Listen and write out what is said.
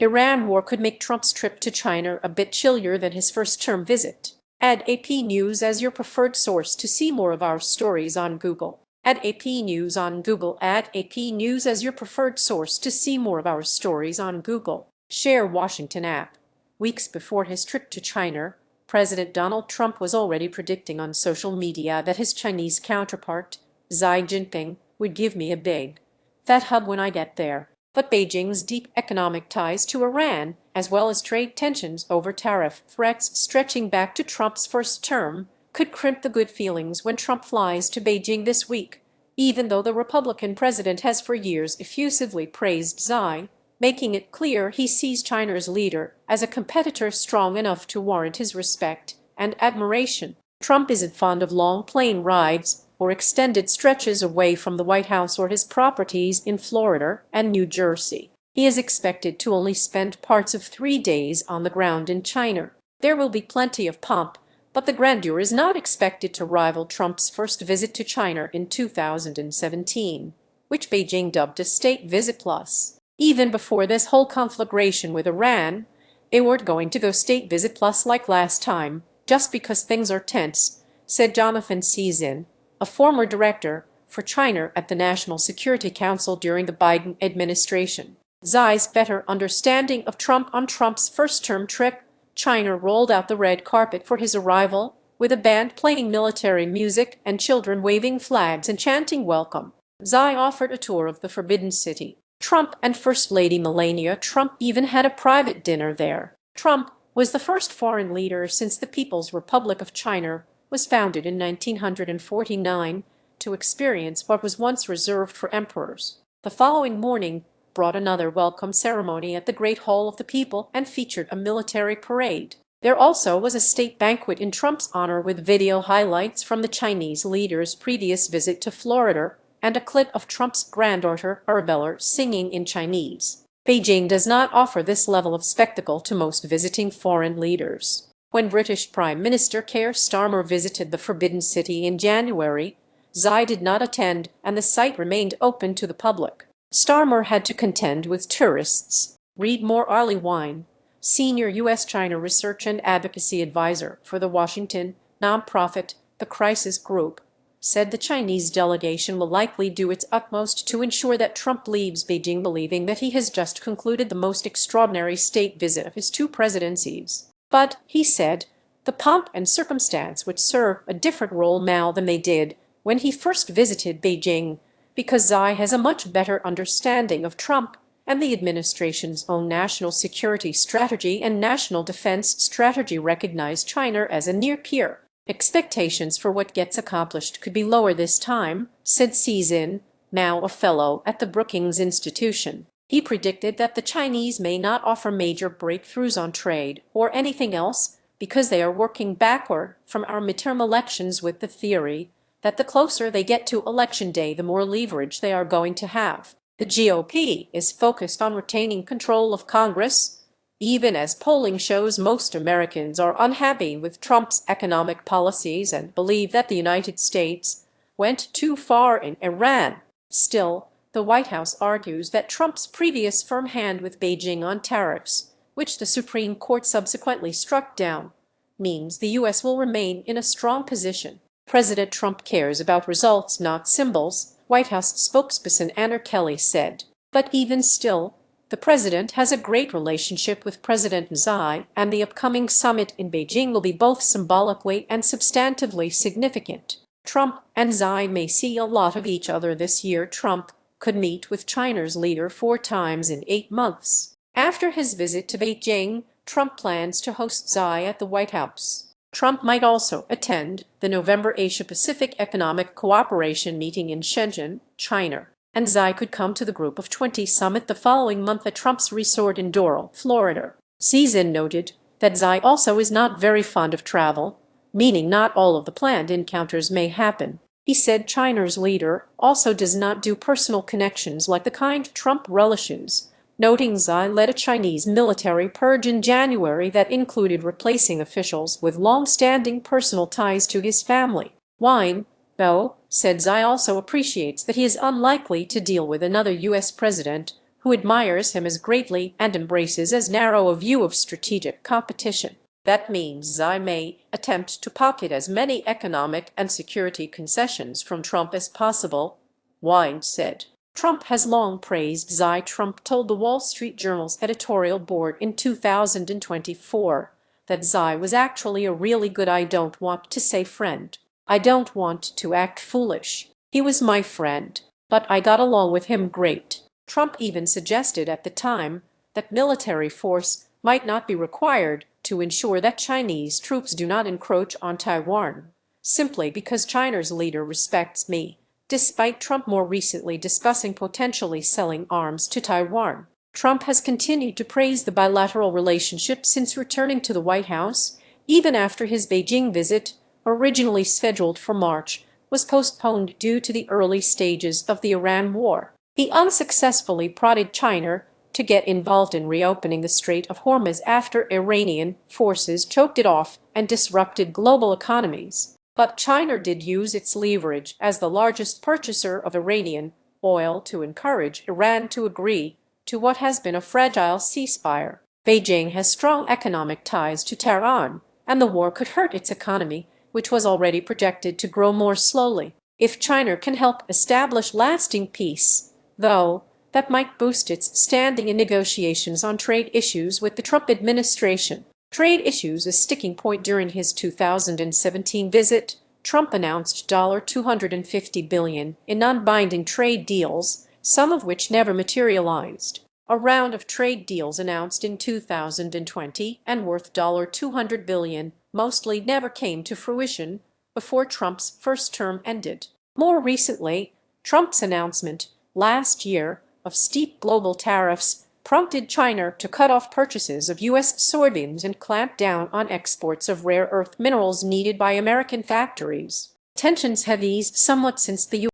Iran war could make Trump's trip to China a bit chillier than his first-term visit. Add AP News as your preferred source to see more of our stories on Google. Add AP News on Google. Add AP News as your preferred source to see more of our stories on Google. Share Washington app. Weeks before his trip to China, President Donald Trump was already predicting on social media that his Chinese counterpart, Xi Jinping, would give me a big, fat hug when I get there. But Beijing's deep economic ties to Iran, as well as trade tensions over tariff threats stretching back to Trump's first term, could crimp the good feelings when Trump flies to Beijing this week, even though the Republican president has for years effusively praised Xi, making it clear he sees China's leader as a competitor strong enough to warrant his respect and admiration. Trump isn't fond of long plane rides or extended stretches away from the White House or his properties in Florida and New Jersey. He is expected to only spend parts of 3 days on the ground in China. There will be plenty of pomp, but the grandeur is not expected to rival Trump's first visit to China in 2017, which Beijing dubbed a state visit plus. Even before this whole conflagration with Iran, they weren't going to go state visit plus like last time, just because things are tense, said Jonathan Czin, a former director for China at the National Security Council during the Biden administration. Xi's better understanding of Trump on Trump's first-term trip, China rolled out the red carpet for his arrival, with a band playing military music and children waving flags and chanting welcome. Xi offered a tour of the Forbidden City. Trump and First Lady Melania Trump even had a private dinner there. Trump was the first foreign leader since the People's Republic of China was founded in 1949 to experience what was once reserved for emperors. The following morning brought another welcome ceremony at the Great Hall of the People and featured a military parade. There also was a state banquet in Trump's honor with video highlights from the Chinese leader's previous visit to Florida and a clip of Trump's granddaughter Arabella singing in Chinese. Beijing does not offer this level of spectacle to most visiting foreign leaders. When British Prime Minister Keir Starmer visited the Forbidden City in January, Xi did not attend and the site remained open to the public. Starmer had to contend with tourists. Read more. Arlie Wine, senior U.S.-China research and advocacy advisor for the Washington nonprofit The Crisis Group, said the Chinese delegation will likely do its utmost to ensure that Trump leaves Beijing believing that he has just concluded the most extraordinary state visit of his 2 presidencies. But, he said, the pomp and circumstance would serve a different role now than they did when he first visited Beijing, because Xi has a much better understanding of Trump and the administration's own national security strategy and national defense strategy recognize China as a near peer. Expectations for what gets accomplished could be lower this time, said Czin, now a fellow at the Brookings Institution. He predicted that the Chinese may not offer major breakthroughs on trade or anything else because they are working backward from our midterm elections with the theory that the closer they get to election day, the more leverage they are going to have. The GOP is focused on retaining control of Congress, even as polling shows most Americans are unhappy with Trump's economic policies and believe that the United States went too far in Iran. Still, the White House argues that Trump's previous firm hand with Beijing on tariffs, which the Supreme Court subsequently struck down, means the U.S. will remain in a strong position. President Trump cares about results, not symbols, White House spokesperson Anna Kelly said. But even still, the president has a great relationship with President Xi, and the upcoming summit in Beijing will be both symbolically and substantively significant. Trump and Xi may see a lot of each other this year. Trump could meet with China's leader 4 times in 8 months. After his visit to Beijing, Trump plans to host Xi at the White House. Trump might also attend the November Asia-Pacific Economic Cooperation meeting in Shenzhen, China, and Xi could come to the Group of 20 summit the following month at Trump's resort in Doral, Florida. Czin noted that Xi also is not very fond of travel, meaning not all of the planned encounters may happen. He said China's leader also does not do personal connections like the kind Trump relishes, noting Xi led a Chinese military purge in January that included replacing officials with long-standing personal ties to his family. Wine, though, said Xi also appreciates that he is unlikely to deal with another U.S. president who admires him as greatly and embraces as narrow a view of strategic competition. That means Xi may attempt to pocket as many economic and security concessions from Trump as possible, Wind said. Trump has long praised Xi. Trump told the Wall Street Journal's editorial board in 2024 that Xi was actually a really good, I don't want to say friend. I don't want to act foolish. He was my friend, but I got along with him great. Trump even suggested at the time that military force might not be required to ensure that Chinese troops do not encroach on Taiwan, simply because China's leader respects me, despite Trump more recently discussing potentially selling arms to Taiwan. Trump has continued to praise the bilateral relationship since returning to the White House, even after his Beijing visit, originally scheduled for March, was postponed due to the early stages of the Iran war. He unsuccessfully prodded China to get involved in reopening the Strait of Hormuz after Iranian forces choked it off and disrupted global economies. But China did use its leverage as the largest purchaser of Iranian oil to encourage Iran to agree to what has been a fragile ceasefire. Beijing has strong economic ties to Tehran, and the war could hurt its economy, which was already projected to grow more slowly. If China can help establish lasting peace, though, that might boost its standing in negotiations on trade issues with the Trump administration. Trade issues a sticking point during his 2017 visit. Trump announced $250 billion in non-binding trade deals, some of which never materialized. A round of trade deals announced in 2020 and worth $200 billion mostly never came to fruition before Trump's first term ended. More recently, Trump's announcement last year of steep global tariffs prompted China to cut off purchases of U.S. soybeans and clamp down on exports of rare earth minerals needed by American factories. Tensions have eased somewhat since the